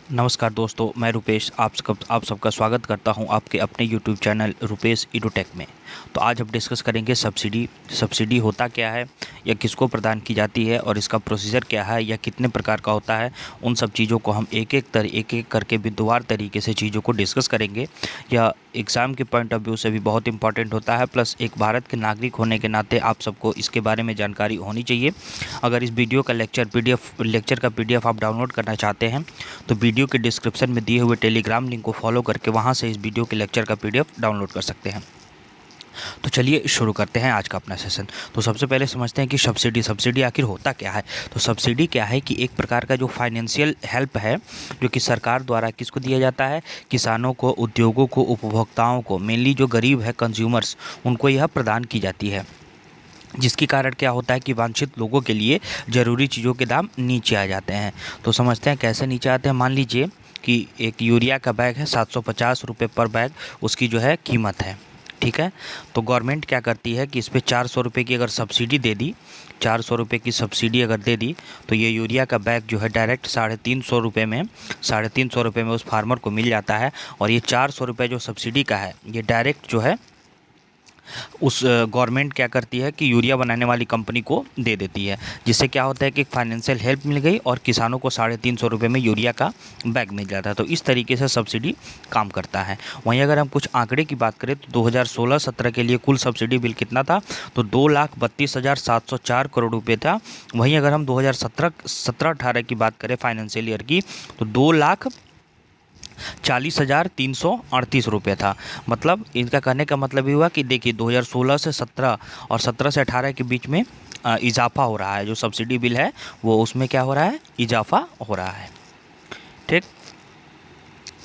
नमस्कार दोस्तों, मैं रुपेश आप सबका स्वागत करता हूं आपके अपने यूट्यूब चैनल रुपेश एडुटेक में। तो आज हम डिस्कस करेंगे सब्सिडी होता क्या है या किसको प्रदान की जाती है और इसका प्रोसीजर क्या है या कितने प्रकार का होता है। उन सब चीज़ों को हम एक एक करके बिंदुवार तरीके से चीज़ों को डिस्कस करेंगे। यह एग्ज़ाम के पॉइंट ऑफ व्यू से भी बहुत इंपॉर्टेंट होता है, प्लस एक भारत के नागरिक होने के नाते आप सबको इसके बारे में जानकारी होनी चाहिए। अगर इस वीडियो का लेक्चर का पीडीएफ आप डाउनलोड करना चाहते हैं तो वीडियो के डिस्क्रिप्शन में दिए हुए टेलीग्राम लिंक को फॉलो करके वहां से इस वीडियो के लेक्चर का पीडीएफ डाउनलोड कर सकते हैं। तो चलिए शुरू करते हैं आज का अपना सेशन। तो सबसे पहले समझते हैं कि सब्सिडी आखिर होता क्या है। तो सब्सिडी क्या है कि एक प्रकार का जो फाइनेंशियल हेल्प है जो कि सरकार द्वारा किसको दिया जाता है, किसानों को, उद्योगों को, उपभोक्ताओं को, मेनली जो गरीब है कंज्यूमर्स, उनको यह प्रदान की जाती है। जिसके कारण क्या होता है कि वांछित लोगों के लिए ज़रूरी चीज़ों के दाम नीचे आ जाते हैं। तो समझते हैं कैसे नीचे आते हैं। मान लीजिए कि एक यूरिया का बैग है 750 रुपये पर बैग, उसकी जो है कीमत है, ठीक है। तो गवर्नमेंट क्या करती है कि इस पर 400 रुपये की अगर सब्सिडी दे दी, 400 रुपये की सब्सिडी अगर दे दी तो ये यूरिया का बैग जो है डायरेक्ट 350 रुपये में उस फार्मर को मिल जाता है। और ये 400 रुपये जो सब्सिडी का है ये डायरेक्ट जो है उस गवर्नमेंट क्या करती है कि यूरिया बनाने वाली कंपनी को दे देती है। जिससे क्या होता है कि फाइनेंशियल हेल्प मिल गई और किसानों को 350 रुपये में यूरिया का बैग मिल जाता है। तो इस तरीके से सब्सिडी काम करता है। वहीं अगर हम कुछ आंकड़े की बात करें तो 2016-17 के लिए कुल सब्सिडी बिल कितना था, तो 2,32,704 करोड़ रुपये था। वहीं अगर हम 2017-18 की बात करें फाइनेंशियल ईयर की तो 2,40,338 रुपये था। मतलब इनका कहने का मतलब ये हुआ कि देखिए 2016 से 17 और 17 से 18 के बीच में इजाफा हो रहा है। जो सब्सिडी बिल है वो उसमें क्या हो रहा है, इजाफा हो रहा है। ठीक,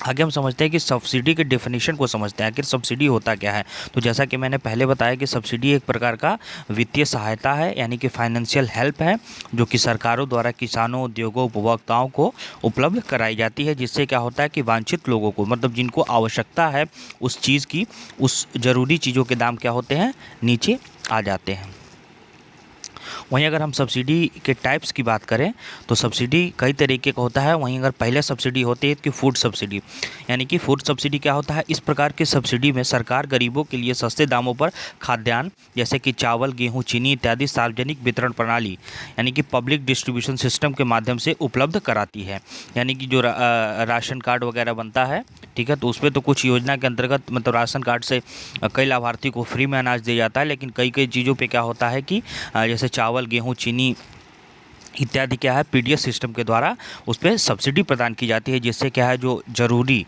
आगे हम समझते हैं कि सब्सिडी के डेफिनेशन को समझते हैं। आखिर सब्सिडी होता क्या है। तो जैसा कि मैंने पहले बताया कि सब्सिडी एक प्रकार का वित्तीय सहायता है, यानी कि फाइनेंशियल हेल्प है जो कि सरकारों द्वारा किसानों, उद्योगों, उपभोक्ताओं को उपलब्ध कराई जाती है। जिससे क्या होता है कि वांछित लोगों को, मतलब जिनको आवश्यकता है उस चीज़ की, उस ज़रूरी चीज़ों के दाम क्या होते हैं, नीचे आ जाते हैं। वहीं अगर हम सब्सिडी के टाइप्स की बात करें तो सब्सिडी कई तरीके का होता है। वहीं अगर पहले सब्सिडी होती है कि फूड सब्सिडी, यानी कि फूड सब्सिडी क्या होता है, इस प्रकार की सब्सिडी में सरकार गरीबों के लिए सस्ते दामों पर खाद्यान्न जैसे कि चावल, गेहूं, चीनी इत्यादि सार्वजनिक वितरण प्रणाली यानी कि पब्लिक डिस्ट्रीब्यूशन सिस्टम के माध्यम से उपलब्ध कराती है। यानी कि जो राशन कार्ड वगैरह बनता है, ठीक है, तो उसमें तो कुछ योजना के अंतर्गत मतलब राशन कार्ड से कई लाभार्थी को फ्री में अनाज दिया जाता है। लेकिन कई कई चीज़ों पे क्या होता है कि जैसे चावल, गेहूं, चीनी इत्यादि क्या है, पीडीएस सिस्टम के द्वारा उस पर सब्सिडी प्रदान की जाती है। जिससे क्या है, जो ज़रूरी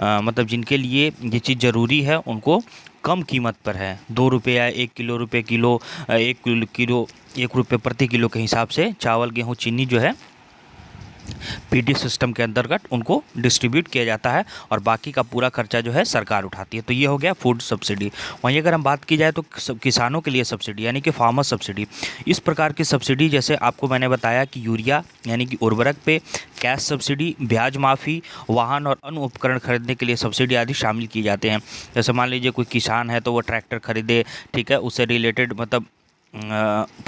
मतलब जिनके लिए ये चीज़ ज़रूरी है उनको कम कीमत पर है, 2 रुपये या 1 किलो रुपये किलो, 1 रुपये प्रति किलो के हिसाब से चावल, गेहूँ, चीनी जो है पीडी सिस्टम के अंतर्गत उनको डिस्ट्रीब्यूट किया जाता है और बाकी का पूरा खर्चा जो है सरकार उठाती है। तो ये हो गया फूड सब्सिडी। वहीं अगर हम बात की जाए तो किसानों के लिए सब्सिडी यानी कि फार्मर सब्सिडी, इस प्रकार की सब्सिडी जैसे आपको मैंने बताया कि यूरिया यानी कि उर्वरक पे कैश सब्सिडी, ब्याज माफ़ी, वाहन और अन्य उपकरण खरीदने के लिए सब्सिडी आदि शामिल किए जाते हैं। जैसे मान लीजिए कोई किसान है तो वो ट्रैक्टर खरीदे, ठीक है, उससे रिलेटेड मतलब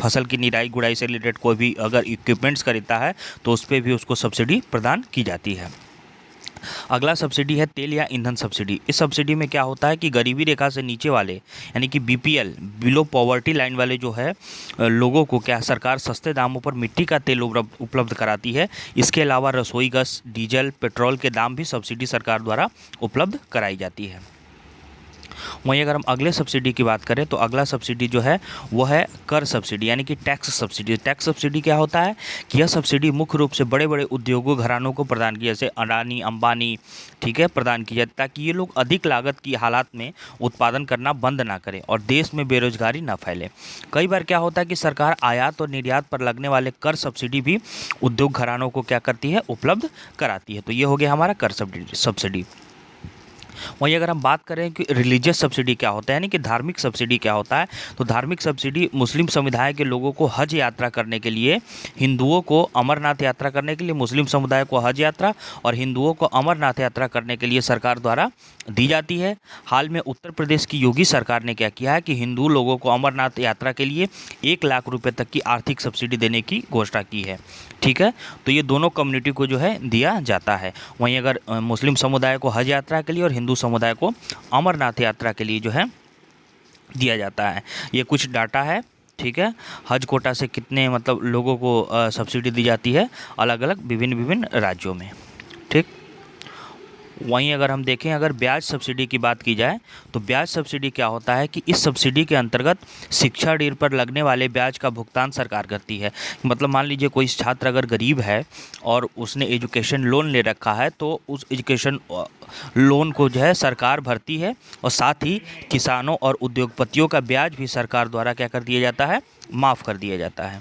फसल की निराई गुड़ाई से रिलेटेड कोई भी अगर इक्विपमेंट्स खरीदता है तो उस पर भी उसको सब्सिडी प्रदान की जाती है। अगला सब्सिडी है तेल या ईंधन सब्सिडी। इस सब्सिडी में क्या होता है कि गरीबी रेखा से नीचे वाले यानी कि बीपीएल, बिलो पॉवर्टी लाइन वाले जो है लोगों को क्या सरकार सस्ते दामों पर मिट्टी का तेल उपलब्ध कराती है। इसके अलावा रसोई गैस, डीजल, पेट्रोल के दाम भी सब्सिडी सरकार द्वारा उपलब्ध कराई जाती है। वहीं अगर हम अगले सब्सिडी की बात करें तो अगला सब्सिडी जो है वो है कर सब्सिडी यानी कि टैक्स सब्सिडी। टैक्स सब्सिडी क्या होता है कि यह सब्सिडी मुख्य रूप से बड़े बड़े उद्योगों, घरानों को प्रदान की, जैसे अडानी, अंबानी, ठीक है, प्रदान की जाती ताकि ये लोग अधिक लागत की हालात में उत्पादन करना बंद ना करें और देश में बेरोजगारी ना फैले। कई बार क्या होता है कि सरकार आयात और निर्यात पर लगने वाले कर सब्सिडी भी उद्योग घरानों को क्या करती है, उपलब्ध कराती है। तो ये हो गया हमारा कर सब्सिडी। वहीं अगर हम बात करें कि रिलीजियस सब्सिडी क्या होता है, यानी कि धार्मिक सब्सिडी क्या होता है, तो धार्मिक सब्सिडी मुस्लिम समुदाय के लोगों को हज यात्रा करने के लिए, हिंदुओं को अमरनाथ यात्रा करने के लिए, मुस्लिम समुदाय को हज यात्रा और हिंदुओं को अमरनाथ यात्रा करने के लिए सरकार द्वारा दी जाती है। हाल में उत्तर प्रदेश की योगी सरकार ने क्या किया है कि हिंदू लोगों को अमरनाथ यात्रा के लिए 1 लाख रुपए तक की आर्थिक सब्सिडी देने की घोषणा की है। ठीक है, तो ये दोनों कम्युनिटी को जो है दिया जाता है। वहीं अगर मुस्लिम समुदाय को हज यात्रा के लिए और हिंदू समुदाय को अमरनाथ यात्रा के लिए जो है दिया जाता है। ये कुछ डाटा है। ठीक है, हज कोटा से कितने मतलब लोगों को सब्सिडी दी जाती है अलग अलग विभिन्न राज्यों में। ठीक, वहीं अगर हम देखें, अगर ब्याज सब्सिडी की बात की जाए तो ब्याज सब्सिडी क्या होता है कि इस सब्सिडी के अंतर्गत शिक्षा ऋण पर लगने वाले ब्याज का भुगतान सरकार करती है। मतलब मान लीजिए कोई छात्र अगर गरीब है और उसने एजुकेशन लोन ले रखा है, तो उस एजुकेशन लोन को जो है सरकार भरती है और साथ ही किसानों और उद्योगपतियों का ब्याज भी सरकार द्वारा क्या कर दिया जाता है, माफ़ कर दिया जाता है।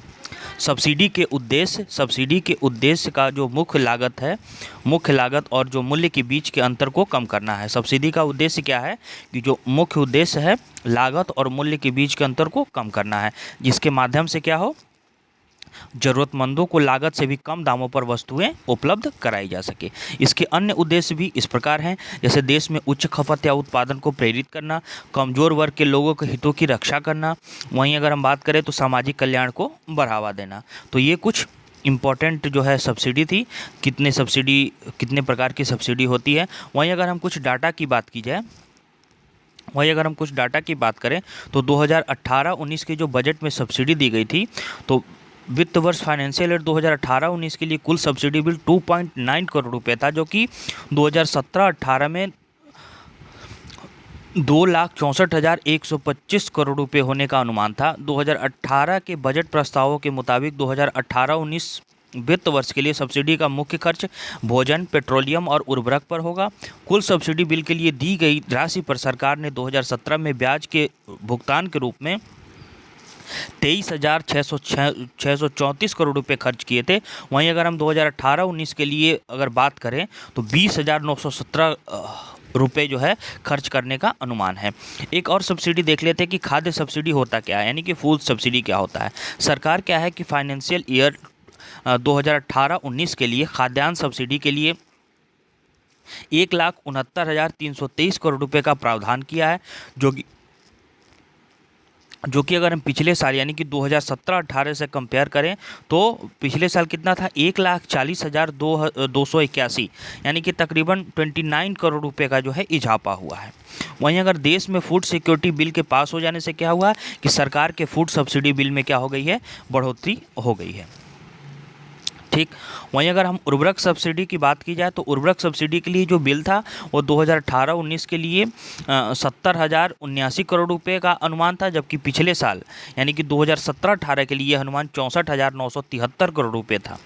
सब्सिडी के उद्देश्य का जो मुख्य लागत और जो मूल्य के बीच के अंतर को कम करना है। सब्सिडी का उद्देश्य क्या है कि जो मुख्य उद्देश्य है लागत और मूल्य के बीच के अंतर को कम करना है, जिसके माध्यम से क्या हो, ज़रूरतमंदों को लागत से भी कम दामों पर वस्तुएं उपलब्ध कराई जा सके। इसके अन्य उद्देश्य भी इस प्रकार हैं, जैसे देश में उच्च खपत या उत्पादन को प्रेरित करना, कमज़ोर वर्ग के लोगों के हितों की रक्षा करना। वहीं अगर हम बात करें तो सामाजिक कल्याण को बढ़ावा देना। तो ये कुछ इम्पॉर्टेंट जो है सब्सिडी थी, कितने प्रकार की सब्सिडी होती है। वहीं अगर हम कुछ डाटा की बात करें तो 2018-19 के जो बजट में सब्सिडी दी गई थी, तो वित्त वर्ष फाइनेंशियल ईयर 2018-19 के लिए कुल सब्सिडी बिल 2.9 करोड़ रुपए था, जो कि 2017-18 में 2,64,125 करोड़ रुपए होने का अनुमान था। 2018 के बजट प्रस्तावों के मुताबिक 2018-19 वित्त वर्ष के लिए सब्सिडी का मुख्य खर्च भोजन, पेट्रोलियम और उर्वरक पर होगा। कुल सब्सिडी बिल के लिए दी गई राशि पर सरकार ने 2017 में ब्याज के भुगतान के रूप में 23,634 करोड़ रुपए खर्च किए थे। वहीं अगर हम 2018-19 के लिए अगर बात करें तो 20,917 रुपए जो है खर्च करने का अनुमान है। एक और सब्सिडी देख लेते हैं कि खाद्य सब्सिडी होता क्या है, यानी कि फूड सब्सिडी क्या होता है। सरकार क्या है कि फाइनेंशियल ईयर 2018-19 के लिए खाद्यान्न सब्सिडी के लिए 1,69,323 करोड़ रुपए का प्रावधान किया है, जो कि अगर हम पिछले साल यानी कि 2017-18 से कंपेयर करें तो पिछले साल कितना था, 1,40,281, यानी कि तकरीबन 29 करोड़ रुपए का जो है इजाफा हुआ है। वहीं अगर देश में फूड सिक्योरिटी बिल के पास हो जाने से क्या हुआ कि सरकार के फूड सब्सिडी बिल में क्या हो गई है, बढ़ोतरी हो गई है। ठीक, वहीं अगर हम उर्वरक सब्सिडी की बात की जाए तो उर्वरक सब्सिडी के लिए जो बिल था वो 2018-19 के लिए 70,079 करोड़ रुपए का अनुमान था, जबकि पिछले साल यानी कि 2017-18 के लिए अनुमान 64,973 करोड़ रुपए था।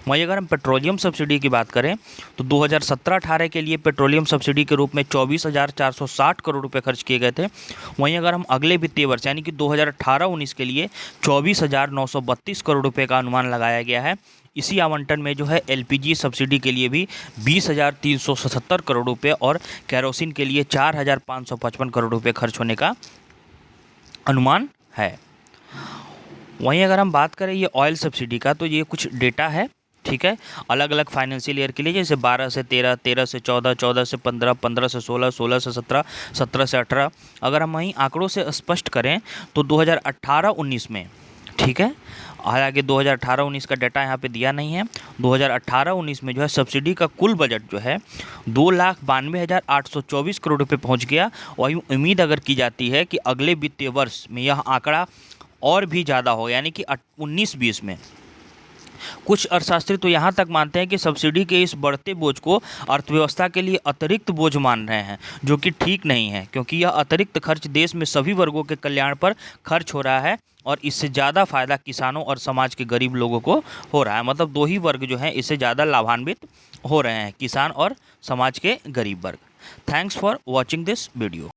वहीं अगर हम पेट्रोलियम सब्सिडी की बात करें तो 2017-18 के लिए पेट्रोलियम सब्सिडी के रूप में 24,460 करोड़ रुपए खर्च किए गए थे। वहीं अगर हम अगले वित्तीय वर्ष यानी कि 2018-19 के लिए 24,932 करोड़ रुपए का अनुमान लगाया गया है। इसी आवंटन में जो है एलपीजी सब्सिडी के लिए भी 20,377 करोड़ रुपए और केरोसिन के लिए 4,555 करोड़ रुपए खर्च होने का अनुमान है। वहीं अगर हम बात करें ये ऑयल सब्सिडी का, तो ये कुछ डेटा है। ठीक है, अलग अलग फाइनेंशियल ईयर के लिए, जैसे 12 से 13, 13 से 14, 14 से 15, 15 से 16, 16 से 17, 17 से 18। अगर हम वहीं आंकड़ों से स्पष्ट करें तो 2018-19 में, ठीक है, हालांकि 2018-19 का डाटा यहाँ पे दिया नहीं है, 2018-19 में जो है सब्सिडी का कुल बजट जो है 2,92,824 करोड़ रुपए पहुँच गया। वही उम्मीद अगर की जाती है कि अगले वित्तीय वर्ष में यह आंकड़ा और भी ज़्यादा हो, यानी कि 19-20 में। कुछ अर्थशास्त्री तो यहाँ तक मानते हैं कि सब्सिडी के इस बढ़ते बोझ को अर्थव्यवस्था के लिए अतिरिक्त बोझ मान रहे हैं, जो कि ठीक नहीं है, क्योंकि यह अतिरिक्त खर्च देश में सभी वर्गों के कल्याण पर खर्च हो रहा है और इससे ज़्यादा फायदा किसानों और समाज के गरीब लोगों को हो रहा है। मतलब दो ही वर्ग जो हैं इससे ज़्यादा लाभान्वित हो रहे हैं, किसान और समाज के गरीब वर्ग। Thanks for watching this video.